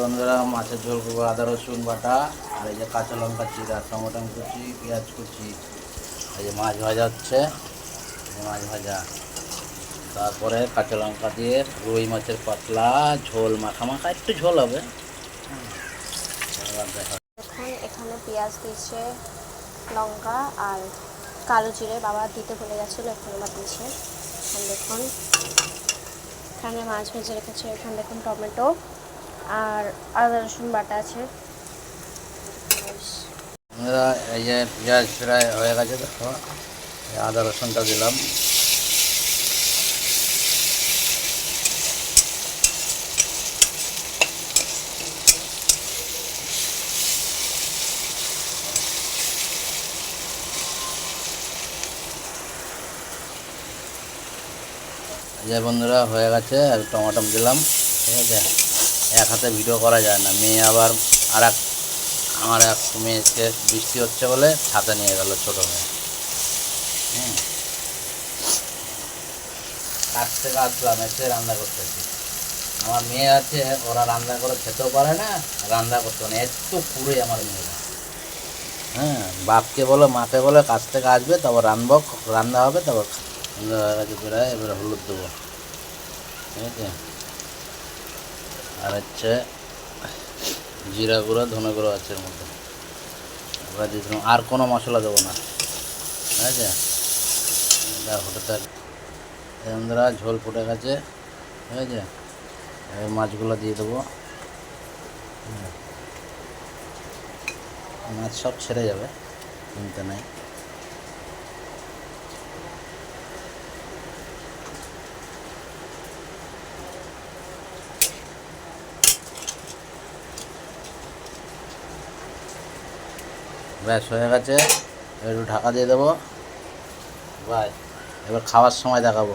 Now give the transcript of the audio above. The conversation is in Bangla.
বন্ধুরা মাছের ঝোল করবো, আদা রসুন বাটা আর এই যে কাঁচা লঙ্কা চিরা, টমেটো কুচি, পেঁয়াজ কুচি, এই যে মাছ ভাজা হচ্ছে, মাছ ভাজা, তারপরে কাঁচা লঙ্কা দিয়ে রুই মাছের পাতলা ঝোল, মাখা মাখা একটু ঝোল হবে। এখন এখানে পেঁয়াজ দিয়েছে, লঙ্কা আর কালো জিরে বাবা দিতে ভুলে গেছিলো, এখন আবার দিয়েছে। এখন দেখুন এখানে মাছ ভেজে রেখেছে, এখানে দেখুন টমেটো আর আদা রসুন বাটা আছে। এই যে পেঁয়াজ প্রায় হয়ে গেছে, দেখো আদা রসুনটা দিলাম। যে বন্ধুরা হয়ে গেছে, আর টমেটো দিলাম, ঠিক আছে। এক হাতে ভিডিও করা যায় না, মেয়ে আবার আমার এক মেয়েকে বৃষ্টি হচ্ছে বলে ছাতা নিয়ে গেল, ছোটো মেয়ে। কাছ থেকে আসলাম, এসে রান্না করতেছি। আমার মেয়ে আছে, ওরা রান্না করে খেতেও পারে না, রান্না করতে না, একটু পুরোই আমার মেয়েরা। বাপকে বলো মাকে বলো কাছ থেকে আসবে, তারপর রান্না হবে, তারপর হয়ে গেছে প্রায়। এবারে হলুদ দেবো, ঠিক আছে। আর হচ্ছে জিরা গুঁড়ো, ধনে গুঁড়ো আছে এর মধ্যে, ওরা দিয়ে দিলাম। আর কোনো মশলা দেবো না, ঠিক আছে। হতে থাক বন্ধুরা, ঝোল ফুটে গেছে, ঠিক আছে। এবার মাছগুলো দিয়ে দেবো, মাছ সব ছেড়ে যাবে, চিন্তা নেই। ব্যাস হয়ে গেছে, একটু ঢাকা দিয়ে দেবো। বাই, এবার খাওয়ার সময় দেখাবো।